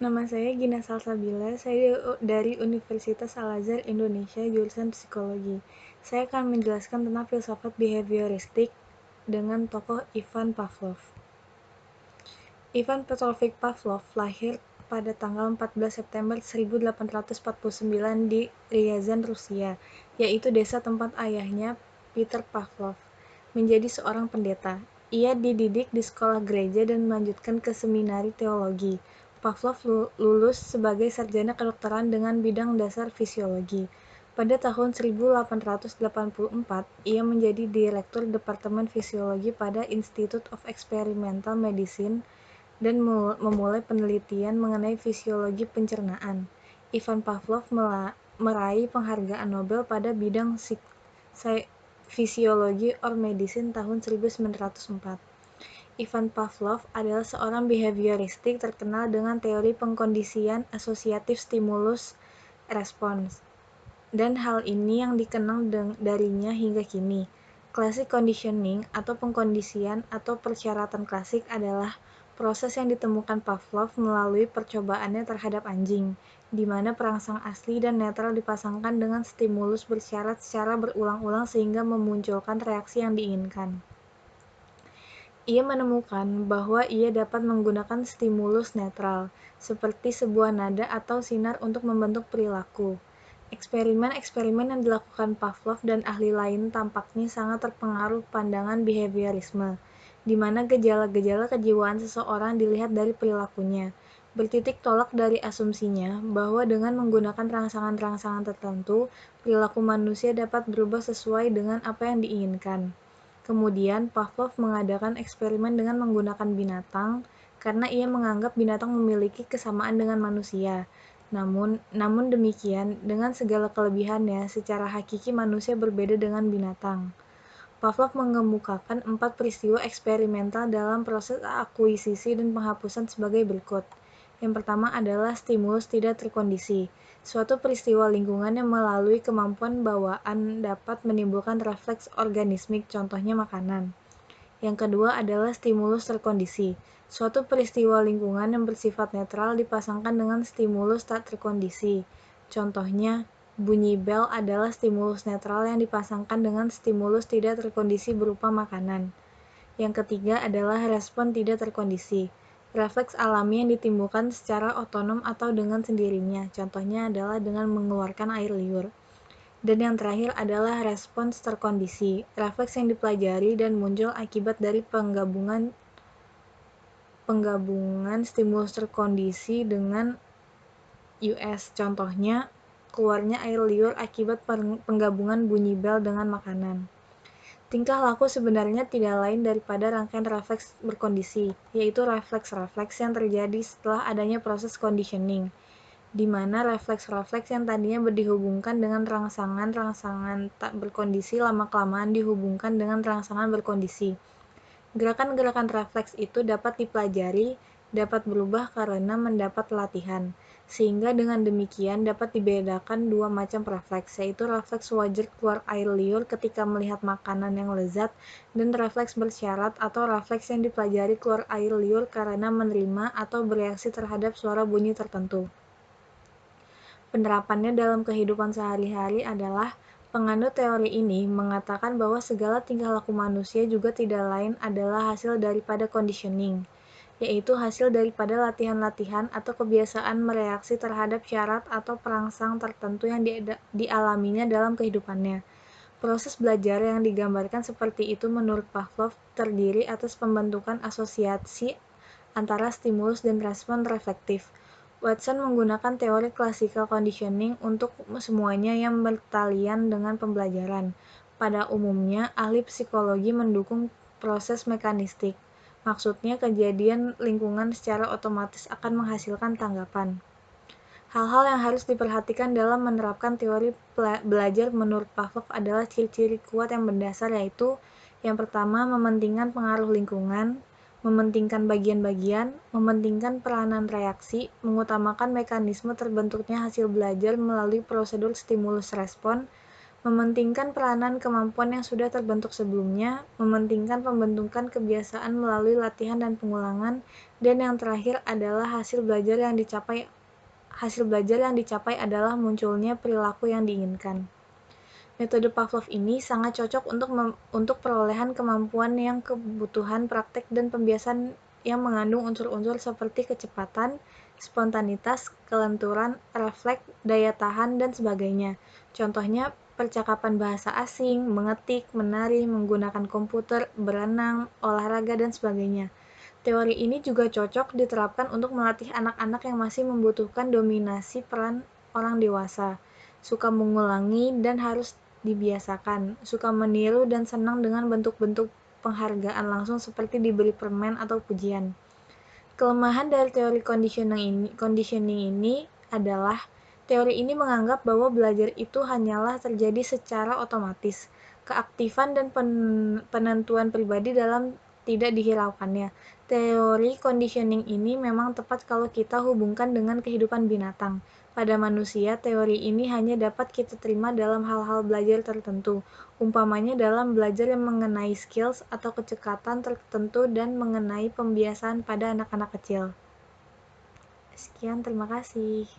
Nama saya Gina Salsabila, saya dari Universitas Al-Azhar Indonesia, jurusan Psikologi. Saya akan menjelaskan tentang filsafat behavioristik dengan tokoh Ivan Pavlov. Ivan Petrovich Pavlov lahir pada tanggal 14 September 1849 di Ryazan, Rusia, yaitu desa tempat ayahnya, Peter Pavlov, menjadi seorang pendeta. Ia dididik di sekolah gereja dan melanjutkan ke seminari teologi. Pavlov lulus sebagai sarjana kedokteran dengan bidang dasar fisiologi. Pada tahun 1884, ia menjadi direktur Departemen Fisiologi pada Institute of Experimental Medicine dan memulai penelitian mengenai fisiologi pencernaan. Ivan Pavlov meraih penghargaan Nobel pada bidang fisiologi or medicine tahun 1904. Ivan Pavlov adalah seorang behavioristik terkenal dengan teori pengkondisian asosiatif stimulus respons, dan hal ini yang dikenang darinya hingga kini. Classic conditioning atau pengkondisian atau persyaratan klasik adalah proses yang ditemukan Pavlov melalui percobaannya terhadap anjing, di mana perangsang asli dan netral dipasangkan dengan stimulus bersyarat secara berulang-ulang sehingga memunculkan reaksi yang diinginkan. Ia menemukan bahwa ia dapat menggunakan stimulus netral, seperti sebuah nada atau sinar untuk membentuk perilaku. Eksperimen-eksperimen yang dilakukan Pavlov dan ahli lain tampaknya sangat terpengaruh pandangan behaviorisme, di mana gejala-gejala kejiwaan seseorang dilihat dari perilakunya, bertitik tolak dari asumsinya bahwa dengan menggunakan rangsangan-rangsangan tertentu, perilaku manusia dapat berubah sesuai dengan apa yang diinginkan. Kemudian, Pavlov mengadakan eksperimen dengan menggunakan binatang karena ia menganggap binatang memiliki kesamaan dengan manusia. Namun demikian, dengan segala kelebihannya, secara hakiki manusia berbeda dengan binatang. Pavlov mengemukakan 4 peristiwa eksperimental dalam proses akuisisi dan penghapusan sebagai berikut. Yang pertama adalah stimulus tidak terkondisi, suatu peristiwa lingkungan yang melalui kemampuan bawaan dapat menimbulkan refleks organismik, contohnya makanan. Yang kedua adalah stimulus terkondisi, suatu peristiwa lingkungan yang bersifat netral dipasangkan dengan stimulus tak terkondisi. Contohnya, bunyi bel adalah stimulus netral yang dipasangkan dengan stimulus tidak terkondisi berupa makanan. Yang ketiga adalah respon tidak terkondisi, refleks alami yang ditimbulkan secara otonom atau dengan sendirinya. Contohnya adalah dengan mengeluarkan air liur. Dan yang terakhir adalah respons terkondisi, refleks yang dipelajari dan muncul akibat dari penggabungan stimulus terkondisi dengan US. Contohnya, keluarnya air liur akibat penggabungan bunyi bel dengan makanan. Tingkah laku sebenarnya tidak lain daripada rangkaian refleks berkondisi, yaitu refleks-refleks yang terjadi setelah adanya proses conditioning, di mana refleks-refleks yang tadinya dihubungkan dengan rangsangan-rangsangan tak berkondisi lama-kelamaan dihubungkan dengan rangsangan berkondisi. Gerakan-gerakan refleks itu dapat dipelajari, dapat berubah karena mendapat latihan, sehingga dengan demikian dapat dibedakan dua macam refleks, yaitu refleks wajar keluar air liur ketika melihat makanan yang lezat, dan refleks bersyarat atau refleks yang dipelajari keluar air liur karena menerima atau bereaksi terhadap suara bunyi tertentu. Penerapannya dalam kehidupan sehari-hari adalah penganut teori ini mengatakan bahwa segala tingkah laku manusia juga tidak lain adalah hasil daripada conditioning, yaitu hasil daripada latihan-latihan atau kebiasaan mereaksi terhadap syarat atau perangsang tertentu yang dialaminya dalam kehidupannya. Proses belajar yang digambarkan seperti itu menurut Pavlov terdiri atas pembentukan asosiasi antara stimulus dan respon reflektif. Watson menggunakan teori classical conditioning untuk semuanya yang bertalian dengan pembelajaran. Pada umumnya, ahli psikologi mendukung proses mekanistik. Maksudnya, kejadian lingkungan secara otomatis akan menghasilkan tanggapan. Hal-hal yang harus diperhatikan dalam menerapkan teori belajar menurut Pavlov adalah ciri-ciri kuat yang mendasar, yaitu yang pertama, mementingkan pengaruh lingkungan, mementingkan bagian-bagian, mementingkan peranan reaksi, mengutamakan mekanisme terbentuknya hasil belajar melalui prosedur stimulus respon, mementingkan peranan kemampuan yang sudah terbentuk sebelumnya, mementingkan pembentukan kebiasaan melalui latihan dan pengulangan, dan yang terakhir adalah hasil belajar yang dicapai adalah munculnya perilaku yang diinginkan. Metode Pavlov ini sangat cocok untuk perolehan kemampuan yang kebutuhan praktek dan pembiasan yang mengandung unsur-unsur seperti kecepatan, spontanitas, kelenturan, refleks, daya tahan, dan sebagainya. Contohnya, percakapan bahasa asing, mengetik, menari, menggunakan komputer, berenang, olahraga, dan sebagainya. Teori ini juga cocok diterapkan untuk melatih anak-anak yang masih membutuhkan dominasi peran orang dewasa, suka mengulangi dan harus dibiasakan, suka meniru dan senang dengan bentuk-bentuk penghargaan langsung seperti diberi permen atau pujian. Kelemahan dari teori conditioning ini adalah teori ini menganggap bahwa belajar itu hanyalah terjadi secara otomatis. Keaktifan dan penentuan pribadi dalam tidak dihiraukannya. Teori conditioning ini memang tepat kalau kita hubungkan dengan kehidupan binatang. Pada manusia, teori ini hanya dapat kita terima dalam hal-hal belajar tertentu, umpamanya dalam belajar yang mengenai skills atau kecekatan tertentu dan mengenai pembiasaan pada anak-anak kecil. Sekian, terima kasih.